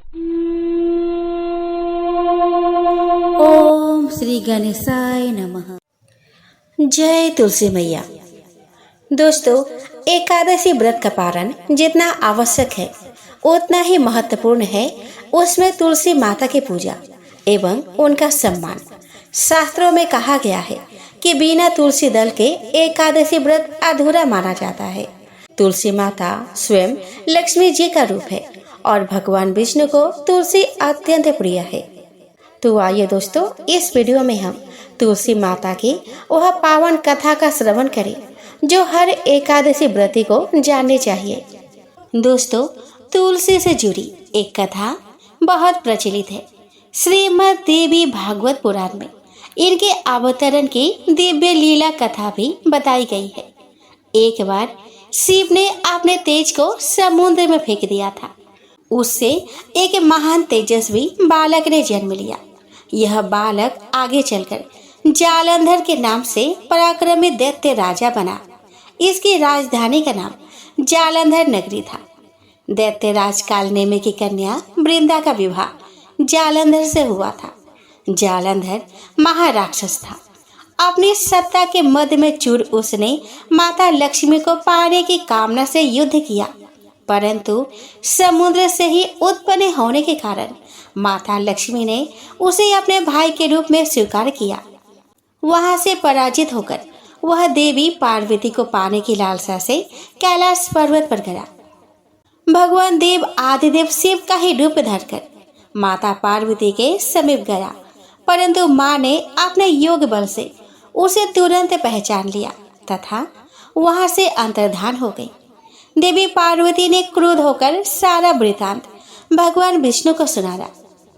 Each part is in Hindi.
ओम श्री गणेशाय नमः। जय तुलसी मैया। दोस्तों, एकादशी व्रत का पारण जितना आवश्यक है उतना ही महत्वपूर्ण है उसमें तुलसी माता की पूजा एवं उनका सम्मान। शास्त्रों में कहा गया है कि बिना तुलसी दल के एकादशी व्रत अधूरा माना जाता है। तुलसी माता स्वयं लक्ष्मी जी का रूप है और भगवान विष्णु को तुलसी अत्यंत प्रिय है। तो आइए दोस्तों, इस वीडियो में हम तुलसी माता की वह पावन कथा का श्रवण करें जो हर एकादशी व्रती को जाननी चाहिए। दोस्तों, तुलसी से जुड़ी एक कथा बहुत प्रचलित है। श्रीमद् देवी भागवत पुराण में इनके अवतरण की दिव्य लीला कथा भी बताई गई है। एक बार शिव ने अपने तेज को समुद्र में फेंक दिया था। उससे एक महान तेजस्वी बालक ने जन्म लिया। यह बालक आगे चलकर जालंधर के नाम से पराक्रमी दैत्य राजा बना। इसकी राजधानी का नाम जालंधर नगरी था। दैत्य राज कालनेमी की कन्या वृंदा का विवाह जालंधर से हुआ था। जालंधर महाराक्षस था। अपनी सत्ता के मद में चूर उसने माता लक्ष्मी को पाने की कामना से युद्ध किया, परंतु समुद्र से ही उत्पन्न होने के कारण माता लक्ष्मी ने उसे अपने भाई के रूप में स्वीकार किया। वहां से पराजित होकर वह देवी पार्वती को पाने की लालसा से कैलाश पर्वत पर गया। भगवान देव आदिदेव शिव का ही रूप धरकर माता पार्वती के समीप गया, परंतु मां ने अपने योग बल से उसे तुरंत पहचान लिया तथा वहां से अंतर्धान हो गई। देवी पार्वती ने क्रोध होकर सारा वृतांत भगवान विष्णु को सुनाया।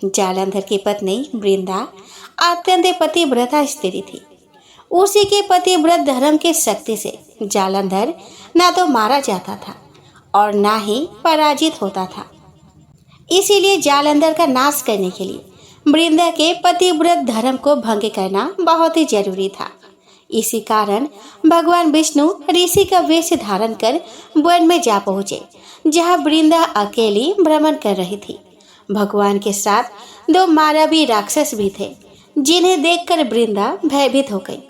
जालंधर की पत्नी वृंदा अत्यंत पतिव्रता स्त्री थी। उसी के पतिव्रत धर्म की शक्ति से जालंधर न तो मारा जाता था और न ही पराजित होता था। इसीलिए जालंधर का नाश करने के लिए वृंदा के पतिव्रत धर्म को भंग करना बहुत ही जरूरी था। इसी कारण भगवान विष्णु ऋषि का वेश धारण कर वन में जा पहुंचे, जहां वृंदा अकेली भ्रमण कर रही थी। भगवान के साथ दो मायावी राक्षस भी थे, जिन्हें देखकर वृंदा भयभीत हो गई।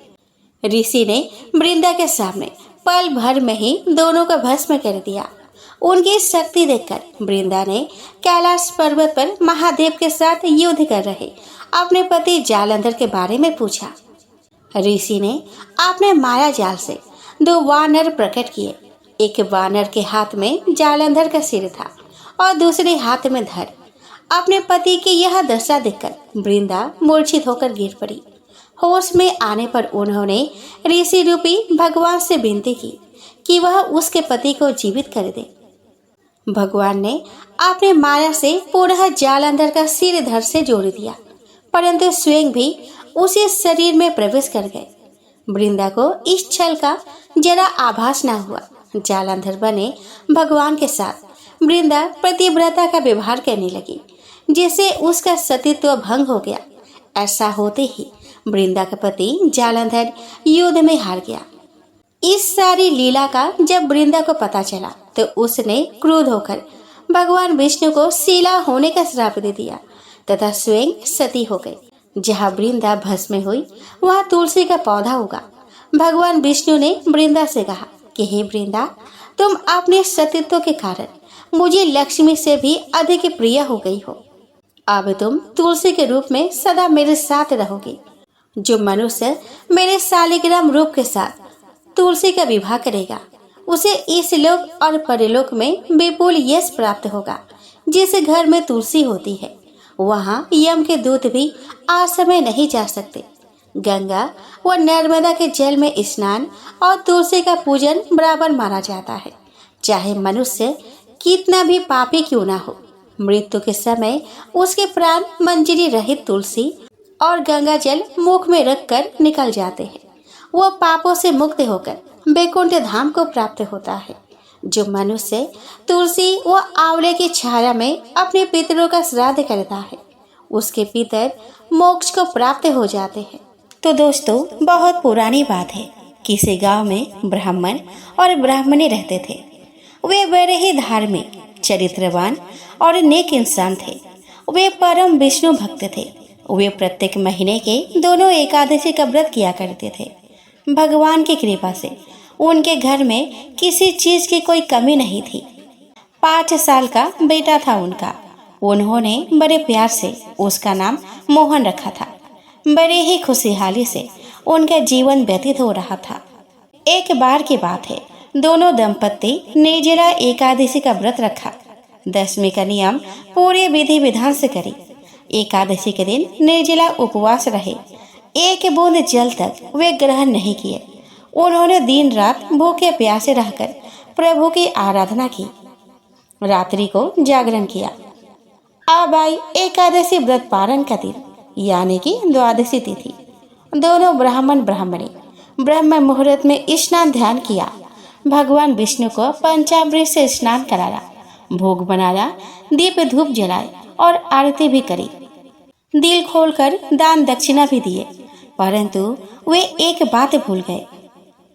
ऋषि ने वृंदा के सामने पल भर में ही दोनों को भस्म कर दिया। उनकी शक्ति देखकर वृंदा ने कैलाश पर्वत पर महादेव के साथ युद्ध कर रहे अपने पति जालंधर के बारे में पूछा। ऋषि ने अपने माया जाल से दो वानर प्रकट किए। एक वानर के हाथ में जालंधर का सिर था और दूसरे हाथ में धड़। अपने पति की यह दशा देखकर वृंदा मूर्छित होकर गिर पड़ी। होश में आने पर उन्होंने ऋषि रूपी भगवान से विनती की कि वह उसके पति को जीवित कर दे। भगवान ने अपने माया से पुनः जालंधर का सिर धड़ से जोड़ दिया, परंतु स्वयं भी उसी शरीर में प्रवेश कर गए। वृंदा को इस छल का जरा आभास न हुआ। जालंधर बने भगवान के साथ वृंदा पतिव्रता का व्यवहार करने लगी, जिससे उसका सतीत्व भंग हो गया। ऐसा होते ही वृंदा का पति जालंधर युद्ध में हार गया। इस सारी लीला का जब वृंदा को पता चला तो उसने क्रोध होकर भगवान विष्णु को शीला होने का श्राप दे दिया तथा स्वयं सती हो गई। जहाँ वृंदा भस्म हुई वहाँ तुलसी का पौधा उगा। भगवान विष्णु ने वृंदा से कहा कि हे वृंदा, तुम अपने सतीत्व के कारण मुझे लक्ष्मी से भी अधिक प्रिय हो गई हो। अब तुम तुलसी के रूप में सदा मेरे साथ रहोगी। जो मनुष्य मेरे शालिग्राम रूप के साथ तुलसी का विवाह करेगा उसे इस लोक और परलोक में विपुल यश प्राप्त होगा। जिस घर में तुलसी होती है वहाँ यम के दूत भी असमय नहीं जा सकते। गंगा व नर्मदा के जल में स्नान और तुलसी का पूजन बराबर माना जाता है। चाहे मनुष्य कितना भी पापी क्यों ना हो, मृत्यु के समय उसके प्राण मंजरी रहित तुलसी और गंगा जल मुख में रखकर निकल जाते हैं। वह पापों से मुक्त होकर वैकुंठ धाम को प्राप्त होता है। जो मनुष्य तुलसी व आंवले की छाया में अपने पितरों का श्राद्ध करता है उसके पितर मोक्ष को प्राप्त हो जाते हैं। तो दोस्तों, बहुत पुरानी बात है, किसी गांव में ब्राह्मण और ब्राह्मणी रहते थे। वे बड़े ही धार्मिक, चरित्रवान और नेक इंसान थे। वे परम विष्णु भक्त थे। वे प्रत्येक महीने के दोनों एकादशी का व्रत किया करते थे। भगवान की कृपा से उनके घर में किसी चीज की कोई कमी नहीं थी। 5 साल का बेटा था उनका। उन्होंने बड़े प्यार से उसका नाम मोहन रखा था। बड़े ही खुशहाली से उनका जीवन व्यतीत हो रहा था। एक बार की बात है, दोनों दंपत्ति निर्जला एकादशी का व्रत रखा। 10वीं का नियम पूरे विधि विधान से करी। एकादशी के दिन निर्जला उपवास रहे। एक बूंद जल तक वे ग्रहण नहीं किए। उन्होंने दिन रात भूखे प्यासे रहकर प्रभु की आराधना की। रात्रि को जागरण किया। अब आई एकादशी व्रत पारण का दिन, यानी कि द्वादशी तिथि। दोनों ब्राह्मण ब्राह्मणी ब्रह्म मुहूर्त में स्नान ध्यान किया। भगवान विष्णु को पंचामृत से स्नान कराया, भोग बनाया, दीप धूप जलाए और आरती भी करी। दिल खोलकर दान दक्षिणा भी दिए, परंतु वे एक बात भूल गए।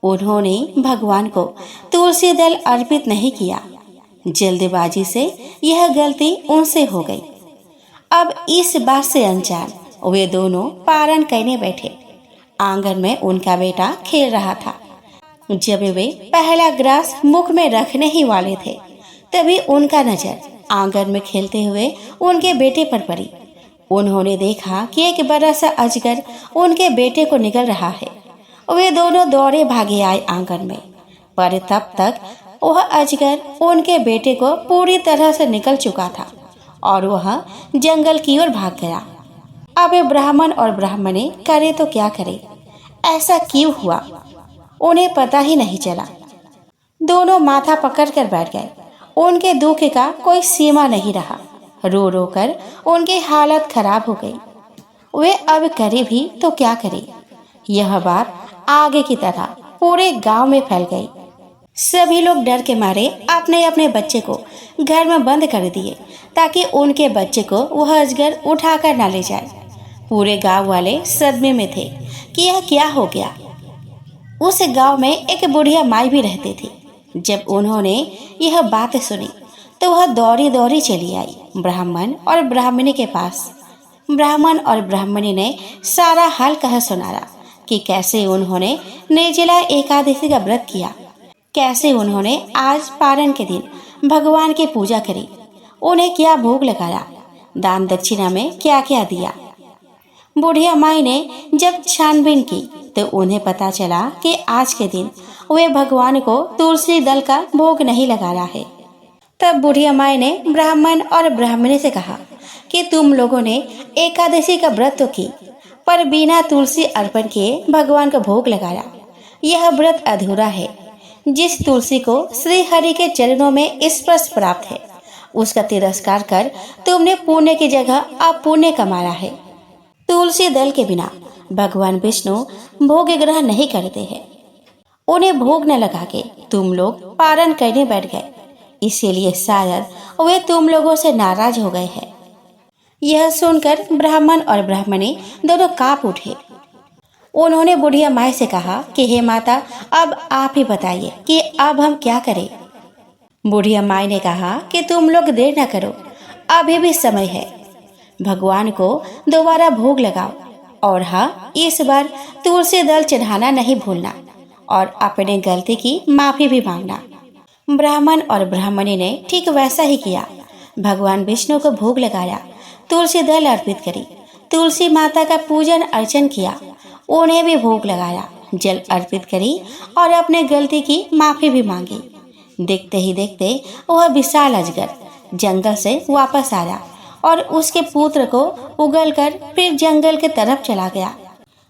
उन्होंने भगवान को तुलसी दल अर्पित नहीं किया। जल्दबाजी से यह गलती उनसे हो गई। अब इस बात से अनजान वे दोनों पारण करने बैठे। आंगन में उनका बेटा खेल रहा था। जब वे पहला ग्रास मुख में रखने ही वाले थे, तभी उनका नजर आंगन में खेलते हुए उनके बेटे पर पड़ी। उन्होंने देखा कि एक बड़ा सा अजगर उनके बेटे को निगल रहा है। वे दोनों दौड़े भागे आए आंगन में, पर तब तक वह अजगर उनके बेटे को पूरी तरह से निकल चुका था और वह जंगल की ओर भाग गया। अब ब्राह्मण और ब्राह्मणी करे तो क्या करे, ऐसा क्यों हुआ उन्हें पता ही नहीं चला। दोनों माथा पकड़ कर बैठ गए। उनके दुख का कोई सीमा नहीं रहा। रो रो कर उनकी हालत खराब हो गई। वे अब करे भी तो क्या करे। यह बात आगे की तरह पूरे गांव में फैल गई। सभी लोग डर के मारे अपने अपने बच्चे को घर में बंद कर दिए, ताकि उनके बच्चे को वह अजगर उठाकर ना ले जाए। पूरे गांव वाले सदमे में थे कि यह क्या हो गया। उस गांव में एक बुढ़िया माई भी रहती थी। जब उन्होंने यह बात सुनी तो वह दौड़ी दौड़ी चली आई ब्राह्मण और ब्राह्मणी के पास। ब्राह्मण और ब्राह्मणी ने सारा हाल कह सुनाया कि कैसे उन्होंने निर्जला एकादशी का व्रत किया, कैसे उन्होंने आज पारण के दिन भगवान की पूजा करी, उन्हें क्या भोग लगाया, दान दक्षिणा में क्या क्या दिया। बुढ़िया माई ने जब छानबीन की तो उन्हें पता चला कि आज के दिन वे भगवान को तुलसी दल का भोग नहीं लगाया है। तब बुढ़िया माई ने ब्राह्मण और ब्राह्मणी से कहा कि तुम लोगों ने एकादशी का व्रत तो की, पर बिना तुलसी अर्पण किए भगवान को भोग लगाया। यह व्रत अधूरा है। जिस तुलसी को श्री हरि के चरणों में स्पर्श प्राप्त है, उसका तिरस्कार कर तुमने पुण्य की जगह अपुण्य कमाया है। तुलसी दल के बिना भगवान विष्णु भोग ग्रहण नहीं करते हैं। उन्हें भोग न लगा के तुम लोग पारण करने बैठ गए, इसीलिए शायद वे तुम लोगों से नाराज हो गए हैं। यह सुनकर ब्राह्मण और ब्राह्मणी दोनों कांप उठे। उन्होंने बुढ़िया माई से कहा कि हे माता, अब आप ही बताइए कि अब हम क्या करें। बुढ़िया माई ने कहा कि तुम लोग देर न करो, अभी भी समय है। भगवान को दोबारा भोग लगाओ और हाँ, इस बार तुलसी दल चढ़ाना नहीं भूलना और अपने गलती की माफी भी मांगना। ब्राह्मण और ब्राह्मणी ने ठीक वैसा ही किया। भगवान विष्णु को भोग लगाया, तुलसी दल अर्पित करी, तुलसी माता का पूजन अर्चन किया, उन्हें भी भोग लगाया, जल अर्पित करी और अपने गलती की माफी भी मांगी। देखते ही देखते वह विशाल अजगर जंगल से वापस आया और उसके पुत्र को उगलकर फिर जंगल के तरफ चला गया।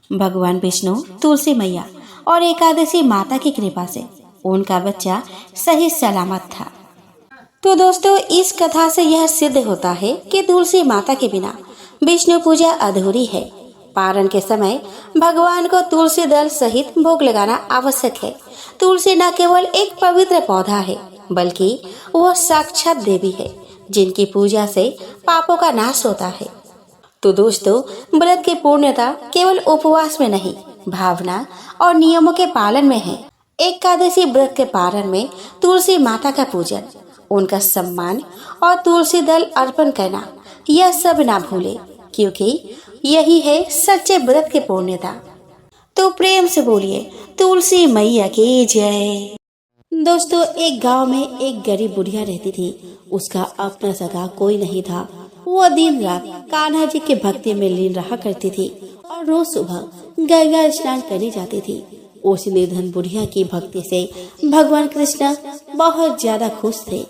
भगवान विष्णु, तुलसी मैया और एकादशी माता की कृपा से उनका बच्चा सही सलामत था। तो दोस्तों, इस कथा से यह सिद्ध होता है कि तुलसी माता के बिना विष्णु पूजा अधूरी है। पारण के समय भगवान को तुलसी दल सहित भोग लगाना आवश्यक है। तुलसी न केवल एक पवित्र पौधा है, बल्कि वह साक्षात देवी है, जिनकी पूजा से पापों का नाश होता है। तो दोस्तों, व्रत की पूर्णता केवल उपवास में नहीं, भावना और नियमों के पालन में है। एकादशी व्रत के पारण में तुलसी माता का पूजन, उनका सम्मान और तुलसी दल अर्पण करना यह सब ना भूले, क्योंकि यही है सच्चे व्रत की पूर्णता। तो प्रेम से बोलिए तुलसी मैया की जय। दोस्तों, एक गांव में एक गरीब बुढ़िया रहती थी। उसका अपना सगा कोई नहीं था। वो दिन रात कान्हा जी के भक्ति में लीन रहा करती थी और रोज सुबह गंगा स्नान करने जाती थी। उस निर्धन बुढ़िया की भक्ति से भगवान कृष्ण बहुत ज्यादा खुश थे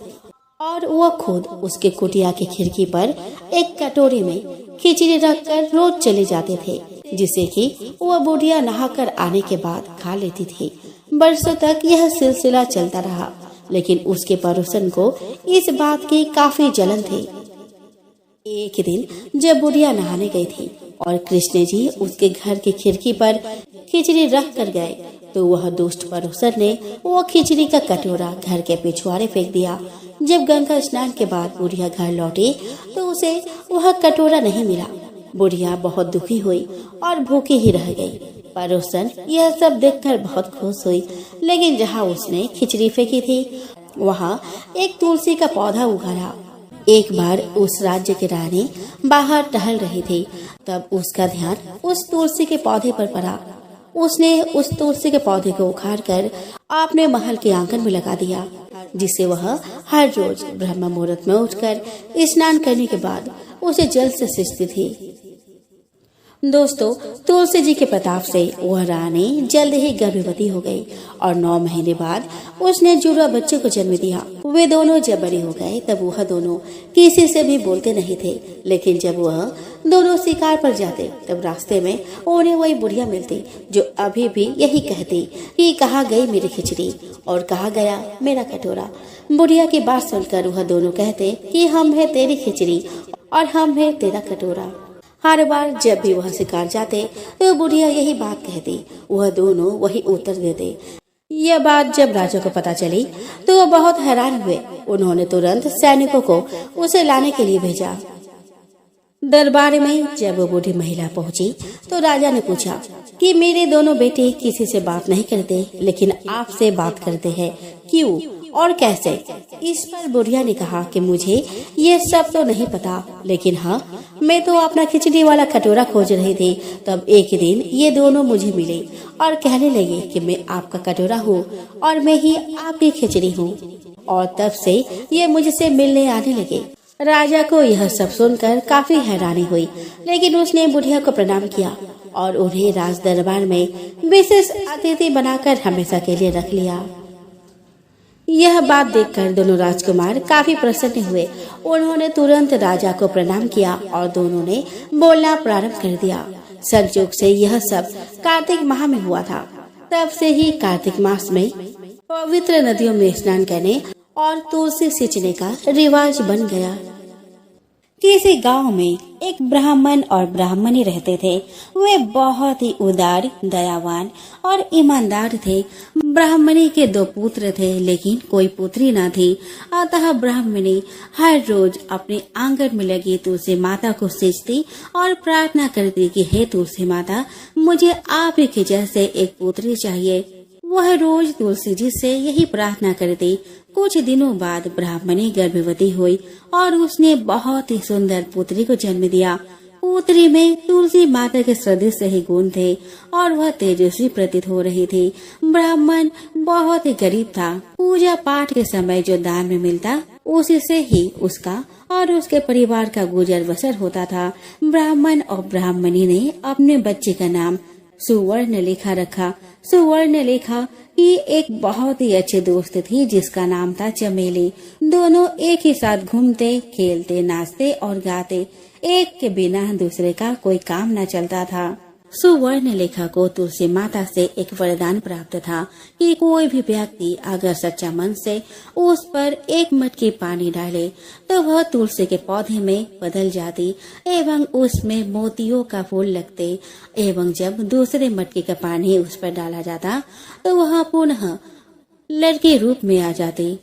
और वो खुद उसके कुटिया की खिड़की पर एक कटोरी में खिचड़ी रखकर रोज चले जाते थे, जिसे कि वह बुढ़िया नहाकर आने के बाद खा लेती थी। बरसों तक यह सिलसिला चलता रहा, लेकिन उसके पड़ोसन को इस बात की काफी जलन थी। एक दिन जब बुढ़िया नहाने गई थी और कृष्ण जी उसके घर की खिड़की पर खिचड़ी रख कर गए, तो वह दुष्ट पड़ोसन ने वो खिचड़ी का कटोरा घर के पिछवाड़े फेंक दिया। जब गंगा स्नान के बाद बुढ़िया घर लौटी तो उसे वह कटोरा नहीं मिला। बुढ़िया बहुत दुखी हुई और भूखी ही रह गई। पड़ोसन यह सब देखकर बहुत खुश हुई, लेकिन जहाँ उसने खिचड़ी फेंकी थी वहाँ एक तुलसी का पौधा उगा रहा। एक बार उस राज्य की रानी बाहर टहल रही थी, तब उसका ध्यान उस तुलसी के पौधे पर पड़ा। उसने उस तुलसी के पौधे को उखाड़कर अपने महल के आंगन में लगा दिया, जिसे वह हर रोज ब्रह्म मुहूर्त में उठकर स्नान करने के बाद उसे जल से सींचती थी। दोस्तों, तुलसी जी के प्रताप से वह रानी जल्द ही गर्भवती हो गई और 9 महीने बाद उसने जुड़वा बच्चे को जन्म दिया। वे दोनों जब बड़े हो गए तब वह दोनों किसी से भी बोलते नहीं थे, लेकिन जब वह दोनों शिकार पर जाते तब रास्ते में उन्हें वही बुढ़िया मिलती जो अभी भी यही कहती कि कहाँ गई मेरी खिचड़ी और कहाँ गया मेरा कटोरा। बुढ़िया की बात सुनकर वह दोनों कहते कि हम है तेरी खिचड़ी और हम है तेरा कटोरा। हर बार जब भी वह शिकार जाते तो बुढ़िया यही बात कहती, वह दोनों वही उत्तर देते। यह बात जब राजा को पता चली तो वह बहुत हैरान हुए। उन्होंने तुरंत सैनिकों को उसे लाने के लिए भेजा। दरबार में जब वो बूढ़ी महिला पहुंची तो राजा ने पूछा कि मेरे दोनों बेटे किसी से बात नहीं करते, लेकिन आपसे बात करते हैं, क्यों और कैसे? इस पर बुढ़िया ने कहा कि मुझे ये सब तो नहीं पता, लेकिन हाँ, मैं तो अपना खिचड़ी वाला कटोरा खोज रही थी। तब एक दिन ये दोनों मुझे मिले और कहने लगे कि मैं आपका कटोरा हूँ और मैं ही आपकी खिचड़ी हूँ, और तब से ये मुझसे मिलने आने लगे। राजा को यह सब सुनकर काफी हैरानी हुई, लेकिन उसने बुढ़िया को प्रणाम किया और उन्हें राज दरबार में विशेष अतिथि बनाकर हमेशा के लिए रख लिया। यह बात देखकर दोनों राजकुमार काफी प्रसन्न हुए। उन्होंने तुरंत राजा को प्रणाम किया और दोनों ने बोलना प्रारंभ कर दिया। संयोग से यह सब कार्तिक माह में हुआ था। तब से ही कार्तिक मास में पवित्र नदियों में स्नान करने और तुलसी सींचने का रिवाज बन गया। किसी गांव में एक ब्राह्मण और ब्राह्मणी रहते थे। वे बहुत ही उदार, दयावान और ईमानदार थे। ब्राह्मणी के 2 पुत्र थे, लेकिन कोई पुत्री न थी। अतः ब्राह्मणी हर रोज अपने आंगन में लगी तुलसी माता को सींचती और प्रार्थना करती कि हे तुलसी माता, मुझे आपके जैसे एक पुत्री चाहिए। वह रोज तुलसी जी से यही प्रार्थना करती। कुछ दिनों बाद ब्राह्मणी गर्भवती हुई और उसने बहुत ही सुंदर पुत्री को जन्म दिया। पुत्री में तुलसी माता के सदृश ही गुण थे और वह तेजस्वी प्रतीत हो रही थी। ब्राह्मण बहुत ही गरीब था। पूजा पाठ के समय जो दान में मिलता उसी से ही उसका और उसके परिवार का गुजर बसर होता था। ब्राह्मण और ब्राह्मणी ने अपने बच्चे का नाम सुवर्णलेखा रखा। सुवर्णलेखा की एक बहुत ही अच्छे दोस्त थी जिसका नाम था चमेली। दोनों एक ही साथ घूमते, खेलते, नाचते और गाते। एक के बिना दूसरे का कोई काम न चलता था। सुवर्णलेखा को तुलसी माता से एक वरदान प्राप्त था कि कोई भी व्यक्ति अगर सच्चा मन से उस पर एक मटकी पानी डाले तो वह तुलसी के पौधे में बदल जाती एवं उसमें मोतियों का फूल लगते, एवं जब दूसरे मटकी का पानी उस पर डाला जाता तो वह पुनः लड़के रूप में आ जाती।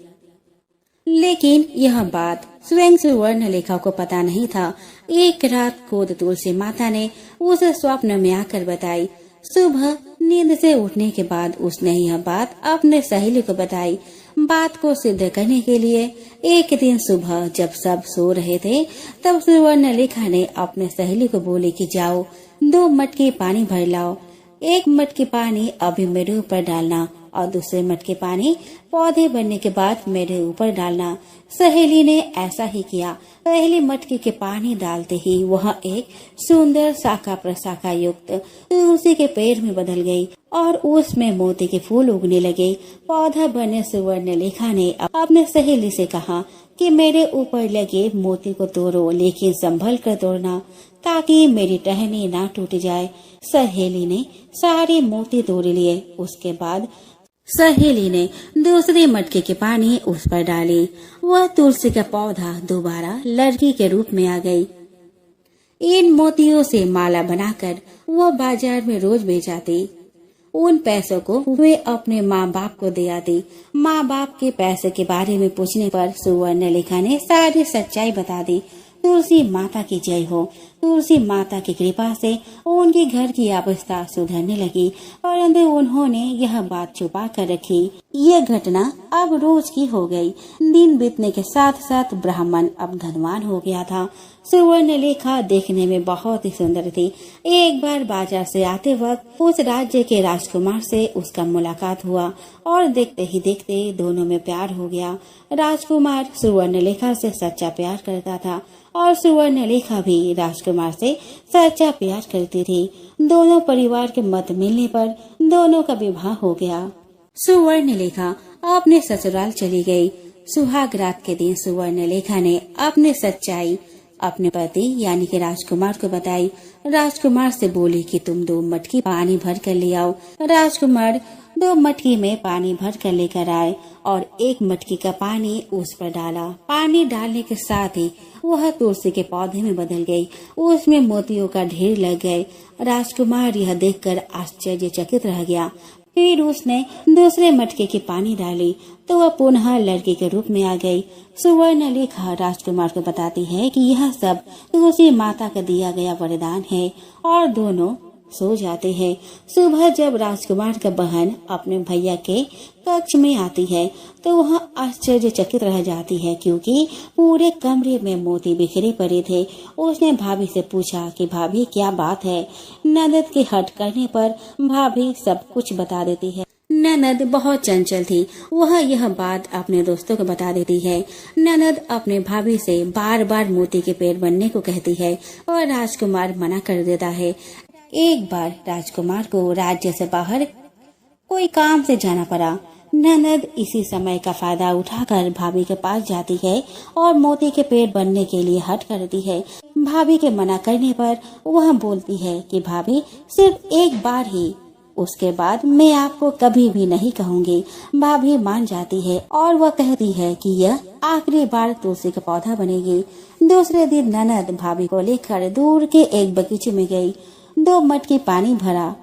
लेकिन यह बात स्वयं सुवर्णलेखा को पता नहीं था। एक रात खुद तुलसी माता ने उसे स्वप्न में आकर बताई। सुबह नींद से उठने के बाद उसने यह बात अपने सहेली को बताई। बात को सिद्ध करने के लिए एक दिन सुबह जब सब सो रहे थे, तब सुवर्णलेखा ने अपने सहेली को बोली कि जाओ 2 मटके पानी भर लाओ। एक मटके पानी अभी मेरे ऊपर डालना और दूसरे मटके पानी पौधे बनने के बाद मेरे ऊपर डालना। सहेली ने ऐसा ही किया। पहले मटके के पानी डालते ही वह एक सुंदर शाखा प्रशाखा युक्त तुलसी के पेड़ में बदल गई और उसमें मोती के फूल उगने लगे। पौधा बनने सुवर्णलेखा ने अपने सहेली से कहा कि मेरे ऊपर लगे मोती को तोड़ो, लेकिन संभल कर तोड़ना ताकि मेरी टहनी ना टूट जाए। सहेली ने सारे मोती तोड़ लिए। उसके बाद सहेली ने दूसरे मटके के पानी उस पर डाली। वह तुलसी का पौधा दोबारा लड़की के रूप में आ गई। इन मोतियों से माला बनाकर वह बाजार में रोज बेच आती। उन पैसों को वे अपने माँ बाप को दे आती। माँ बाप के पैसे के बारे में पूछने पर सुवर्णलेखा ने सारी सच्चाई बता दी। तुलसी माता की जय हो। तुलसी माता की कृपा से उनके घर की अवस्था सुधरने लगी, परंतु उन्होंने यह बात छुपा कर रखी। ये घटना अब रोज की हो गई। दिन बीतने के साथ साथ ब्राह्मण अब धनवान हो गया था। सुवर्णलेखा देखने में बहुत ही सुंदर थी। एक बार बाजार से आते वक्त उस राज्य के राजकुमार से उसका मुलाकात हुआ और देखते ही देखते दोनों में प्यार हो गया। राजकुमार सुवर्णलेखा से सच्चा प्यार करता था और सुवर्णलेखा भी राजकुमार से सच्चा प्यार करती थी। दोनों परिवार के मत मिलने पर दोनों का विवाह हो गया। सुवर्णलेखा अपने ससुराल चली गई। सुहाग रात के दिन सुवर्णलेखा ने अपने सच्चाई अपने पति यानी कि राजकुमार को बताई। राजकुमार से बोली कि तुम 2 मटकी पानी भर कर ले आओ। राजकुमार 2 मटकी में पानी भर कर लेकर आए और 1 मटकी का पानी उस पर डाला। पानी डालने के साथ ही वह तुलसी के पौधे में बदल गई। उसमें मोतियों का ढेर लग गए। राजकुमार यह देखकर आश्चर्यचकित रह गया। फिर उसने दूसरे मटके की पानी डाली तो वह पुनः लड़की के रूप में आ गई। सुवर्णलेखा राजकुमार को बताती है कि यह सब तुलसी माता का दिया गया वरदान है और दोनों सो जाते हैं। सुबह जब राजकुमार का बहन अपने भैया के कक्ष में आती है तो वह आश्चर्यचकित रह जाती है, क्योंकि पूरे कमरे में मोती बिखरे पड़े थे। उसने भाभी से पूछा कि भाभी क्या बात है। ननद के हट करने पर भाभी सब कुछ बता देती है। ननद बहुत चंचल थी। वह यह बात अपने दोस्तों को बता देती है। ननद अपने भाभी से बार बार मोती के पेड़ बनने को कहती है और राजकुमार मना कर देता है। एक बार राजकुमार को राज्य से बाहर कोई काम से जाना पड़ा। ननद इसी समय का फायदा उठाकर भाभी के पास जाती है और मोती के पेड़ बनने के लिए हट करती है। भाभी के मना करने पर वह बोलती है कि भाभी सिर्फ एक बार ही, उसके बाद मैं आपको कभी भी नहीं कहूँगी। भाभी मान जाती है और वह कहती है कि यह आखिरी बार तुलसी का पौधा बनेगी। दूसरे दिन ननद भाभी को लेकर दूर के एक बगीचे में गई। 2 मटके पानी भरा।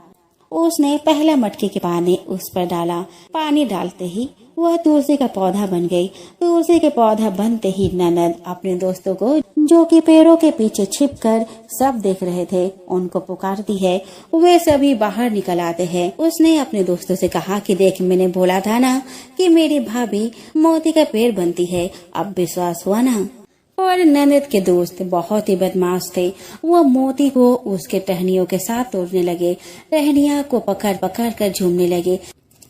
उसने पहला मटके के पानी उस पर डाला। पानी डालते ही वह तुलसी का पौधा बन गई। तुलसी के पौधा बनते ही ननद अपने दोस्तों को, जो कि पेड़ों के पीछे छिपकर सब देख रहे थे, उनको पुकारती है। वे सभी बाहर निकल आते हैं। उसने अपने दोस्तों से कहा कि देख, मैंने बोला था ना कि मेरी भाभी मोती का पेड़ बनती है, अब विश्वास हुआ ना। और ननद के दोस्त बहुत ही बदमाश थे। वो मोती को उसके टहनियों के साथ तोड़ने लगे। टहनियां को पकड़ पकड़ कर झूमने लगे,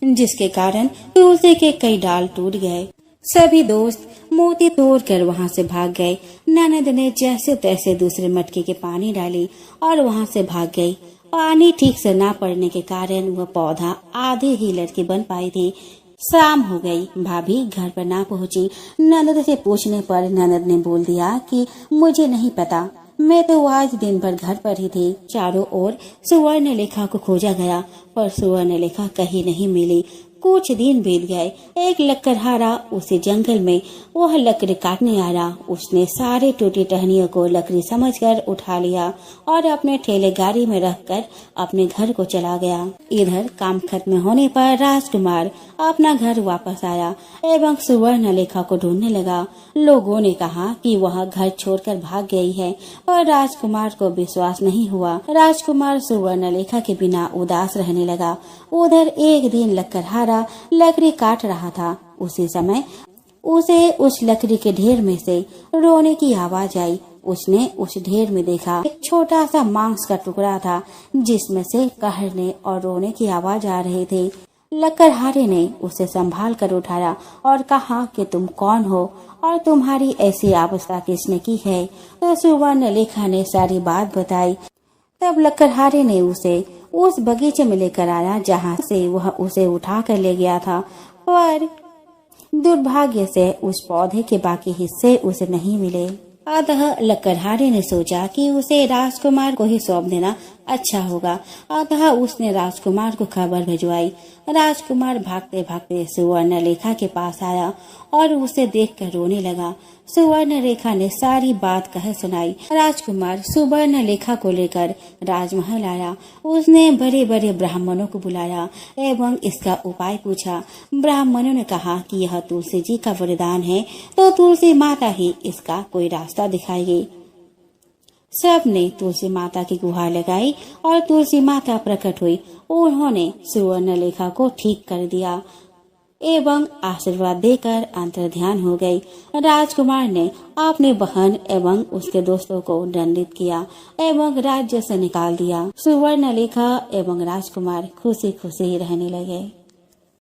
जिसके कारण तुलसी के कई डाल टूट गए। सभी दोस्त मोती तोड़कर वहां से भाग गए। ननद ने जैसे तैसे दूसरे मटके के पानी डाली और वहां से भाग गई। पानी ठीक से ना पड़ने के कारण वह पौधा आधे ही लड़की बन पाई थी। शाम हो गई। भाभी घर पर ना पहुंची। ननद से पूछने पर ननद ने बोल दिया कि मुझे नहीं पता, मैं तो आज दिन भर घर पर ही थी। चारों ओर सुवर्णलेखा को खोजा गया पर सुवर्णलेखा कहीं नहीं मिली। कुछ दिन बीत गए। एक लकड़हारा उसी जंगल में वह लकड़ी काटने आया। उसने सारे टूटी टहनियों को लकड़ी समझकर उठा लिया और अपने ठेले गाड़ी में रखकर अपने घर को चला गया। इधर काम खत्म होने पर राजकुमार अपना घर वापस आया एवं सुवर्णलेखा को ढूंढने लगा। लोगों ने कहा कि वह घर छोड़कर भाग गई है, पर राजकुमार को विश्वास नहीं हुआ। राजकुमार सुवर्णलेखा के बिना उदास रहने लगा। उधर एक दिन लकड़हारा लकड़ी काट रहा था। उसी समय उसे उस लकड़ी के ढेर में से रोने की आवाज आई। उसने उस ढेर में देखा एक छोटा सा मांस का टुकड़ा था जिसमें से कहरने और रोने की आवाज आ रहे थे। लकड़हारे ने उसे संभाल कर उठाया और कहा कि तुम कौन हो और तुम्हारी ऐसी अवस्था किसने की है। तो सुवर्णलेखा ने सारी बात बताई। तब लकड़हारे ने उसे उस बगीचे में लेकर आया जहाँ से वह उसे उठा कर ले गया था, पर दुर्भाग्य से उस पौधे के बाकी हिस्से उसे नहीं मिले। अतः लकड़हारे ने सोचा कि उसे राजकुमार को ही सौंप देना अच्छा होगा। अतः उसने राजकुमार को खबर भिजवाई। राजकुमार भागते भागते सुवर्णलेखा के पास आया और उसे देखकर रोने लगा। सुवर्णलेखा ने सारी बात कह सुनाई। राजकुमार सुवर्णलेखा को लेकर राजमहल आया। उसने बड़े बड़े ब्राह्मणों को बुलाया एवं इसका उपाय पूछा। ब्राह्मणों ने कहा कि यह तुलसी जी का वरदान है, तो तुलसी माता ही इसका कोई रास्ता दिखाएगी। सब ने तुलसी माता की गुहार लगाई और तुलसी माता प्रकट हुई। उन्होंने सुवर्णलेखा को ठीक कर दिया एवं आशीर्वाद देकर अंतर्ध्यान हो गई। राजकुमार ने अपनी बहन एवं उसके दोस्तों को दंडित किया एवं राज्य से निकाल दिया। सुवर्णलेखा एवं राजकुमार खुशी खुशी रहने लगे।